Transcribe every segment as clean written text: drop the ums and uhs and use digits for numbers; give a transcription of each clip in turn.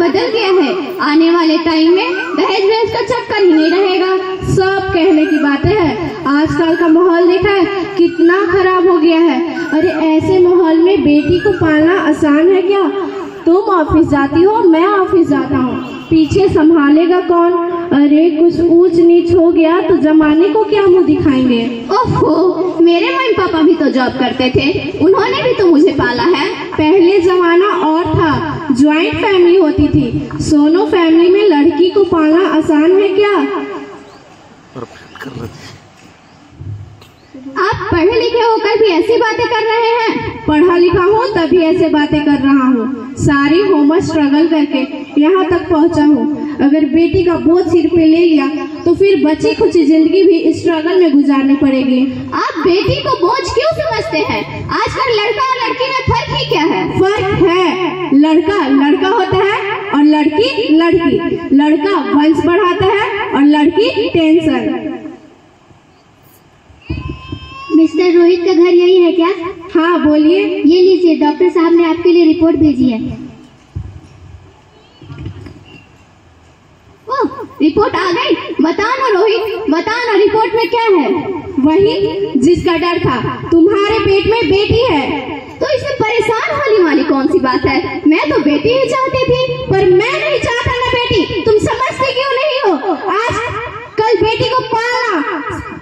बदल गया है। आने वाले टाइम में दहेज वहेज का चक्कर ही नहीं रहेगा। सब कहने की बातें हैं। आजकल का माहौल देखा है कितना खराब हो गया है। अरे ऐसे माहौल में बेटी को पालना आसान है क्या? तुम ऑफिस जाती हो, मैं ऑफिस जाता हूँ, पीछे संभालेगा कौन? अरे कुछ ऊंच नीच हो गया तो जमाने को क्या मुंह दिखाएंगे? ओहो, मेरे मम्मी पापा भी तो जॉब करते थे, उन्होंने भी तो मुझे पाला है। पहले जमाना और था, ज्वाइंट फैमिली होती थी। सोनो फैमिली में लड़की को पालना आसान है क्या? आप पढ़े लिखे होकर भी ऐसी बातें कर रहे हैं? पढ़ा लिखा हूँ तभी ऐसे बातें कर रहा हूँ। सारी उम्र स्ट्रगल करके यहाँ तक पहुँचा हूँ। अगर बेटी का बोझ सिर पे ले लिया तो फिर बची खुची जिंदगी भी स्ट्रगल में गुजारनी पड़ेगी। आप बेटी को बोझ क्यों समझते हैं? आजकल लड़का और लड़की में फर्क ही क्या है? फर्क है, लड़का लड़का होता है और लड़की लड़की। लड़का वंश बढ़ाता है और लड़की टेंशन। मिस्टर रोहित का घर यही है क्या? हाँ बोलिए। ये लीजिए, डॉक्टर साहब ने आपके लिए रिपोर्ट भेजी है। ओह, रिपोर्ट आ गई। बताओ ना रोहित, बताओ ना रिपोर्ट में क्या है? वही जिसका डर था, तुम्हारे पेट में बेटी है। तो इसमें परेशान होने वाली कौन सी बात है? मैं तो बेटी ही चाहती थी। पर मैं नहीं चाहता ना बेटी। तुम समझते क्यों नहीं हो? आज कल बेटी को पालना,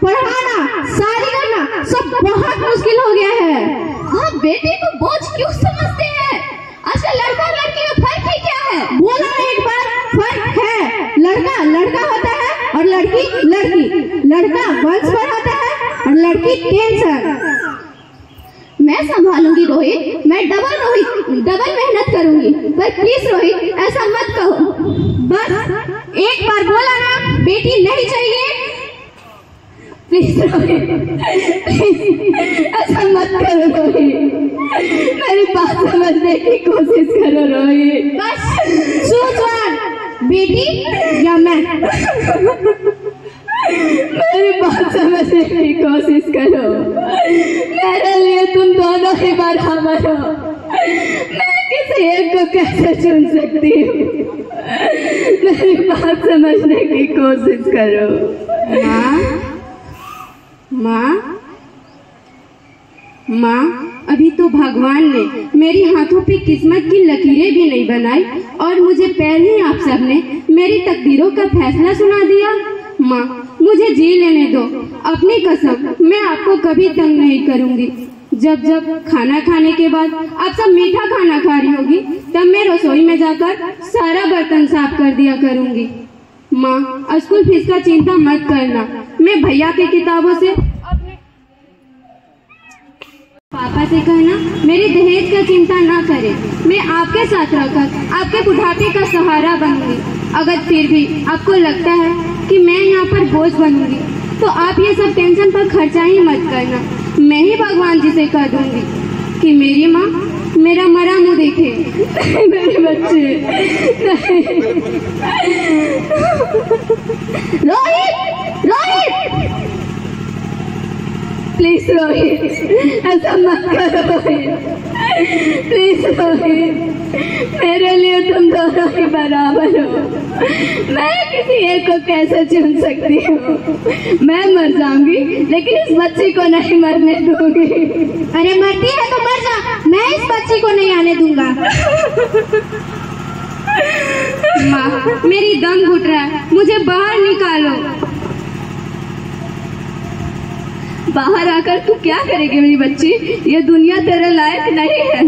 पढ़ाना, शादी करना सब बहुत मुश्किल हो गया है। आप बेटी को बोझ क्यों समझते हैं? आजकल लड़का और लड़की में फर्क ही क्या है? बोला ना एक बार, फर्क है। लड़का लड़का होता है और लड़की लड़की। लड़का वंश बढ़ाता है और लड़की टेंशन। मैं संभालूंगी रोहित, मैं डबल मेहनत करूंगी। पर प्लीज रोहित, ऐसा मत कहो। बस एक बार बोला ना, बेटी नहीं चाहिए। प्लीज रोहित, ऐसा मत करो रोहित, मेरी बात समझने की कोशिश करो रोहित। बस सोच, बेटी या मैं? मेरी बात समझने की कोशिश करो। मेरे लिए तुम दोनों ही बराबर हो। मैं किसी एक को कैसे चुन सकती हूँ? मेरी बात समझने की कोशिश करो। माँ, माँ, अभी तो भगवान ने मेरी हाथों पे किस्मत की लकीरें भी नहीं बनाई और मुझे पहले ही आप सब ने मेरी तकदीरों का फैसला सुना दिया। माँ, मुझे जी लेने दो। अपनी कसम, मैं आपको कभी तंग नहीं करूँगी। जब जब खाना खाने के बाद आप सब मीठा खाना खा रही होगी तब मैं रसोई में जाकर सारा बर्तन साफ कर दिया करूँगी। माँ, स्कूल फीस का चिंता मत करना। मैं भैया की किताबों से अपने पापा से कहना मेरे दहेज का चिंता ना करें। मैं आपके साथ रहकर आपके बुढ़ापे का सहारा बनूंगी। अगर फिर भी आपको लगता है कि मैं यहाँ पर बोझ बनूंगी तो आप ये सब टेंशन पर खर्चा ही मत करना। मैं ही भगवान जी से कह दूंगी कि मेरी माँ मेरा मरा मुँह देखे। मेरे बच्चे रोहित, रोहित, प्लीज रोहित, ऐसा मत करो रोहित। प्लीज रोहित, मेरे लिए तुम दोनों ही बराबर हो। मैं किसी एक को कैसे चुन सकती हूँ? मैं मर जाऊंगी लेकिन इस बच्ची को नहीं मरने दूंगी। अरे मरती है तो मर जा, मैं इस बच्ची को नहीं आने दूंगा। माँ, मेरी दम घुट रहा है, मुझे बाहर निकालो। बाहर आकर तू क्या करेगी मेरी बच्ची? ये दुनिया तेरे लायक नहीं है।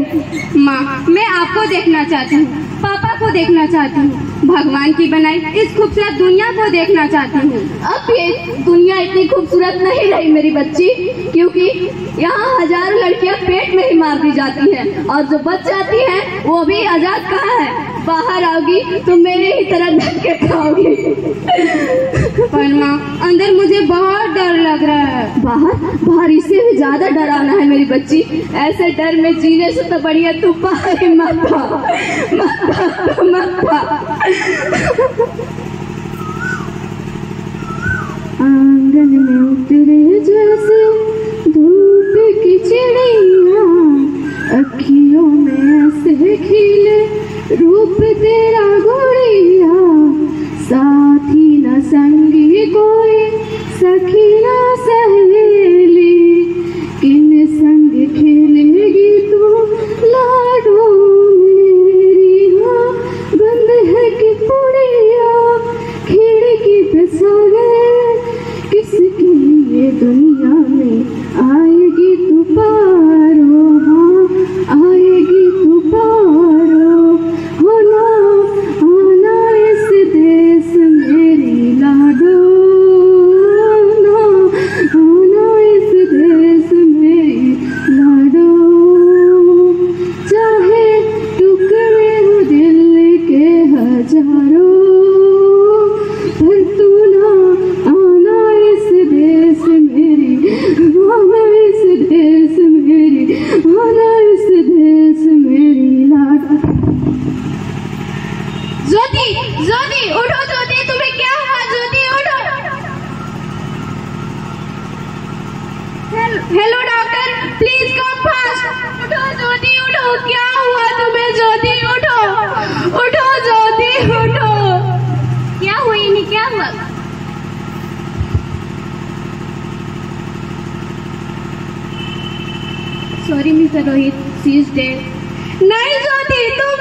माँ, मैं आपको देखना चाहती हूँ, पापा को देखना चाहती हूँ, भगवान की बनाई इस खूबसूरत दुनिया को देखना चाहती हूँ। अब ये दुनिया इतनी खूबसूरत नहीं रही मेरी बच्ची, क्योंकि यहाँ हजारों लड़कियाँ पेट में ही मार दी जाती हैं और जो बच जाती हैं वो भी आजाद कहाँ है? बाहर आओगी तो मेरे ही तरह धक्के खाओगी। पर माँ, अंदर मुझे बहुत डर लग रहा है। बाहर इससे भी ज्यादा डराना है मेरी बच्ची। ऐसे डर में जीने से तो बढ़िया तू बाहर मत आंगन में उतरे जैसे धूप की चिड़िया, अखियों में ऐसे खिले रूप तेरा गुड़िया, साथी न संगी कोई, सखी न सहेली, किन संग खेलेगी तू लाडो मेरी। हाँ बंद है कि पुड़िया खिड़की पे सो गए, किसके लिए दुनिया में आएगी तू पारो। हाँ आएगी तू पारो, होना आना इस देश मेरी लाडो, आना इस देश मेरी लाडो। चाहे टुकड़े हो दिल के हजारों, पर तू ना आना इस देश मेरी, आना इस देश मेरी, आना इस देश मेरी लाडो। ज्योति, ज्योति उठो, ज्योति तुम्हें क्या हुआ? ज्योति उठो। Hello doctor, please come fast. उठो ज्योति उठो, क्या हुआ तुम्हें? ज्योति उठो, उठो ज्योति उठो। क्या हुआ इन्हें, क्या हुआ? Sorry mister Rohit, she is dead. नहीं ज्योति तुम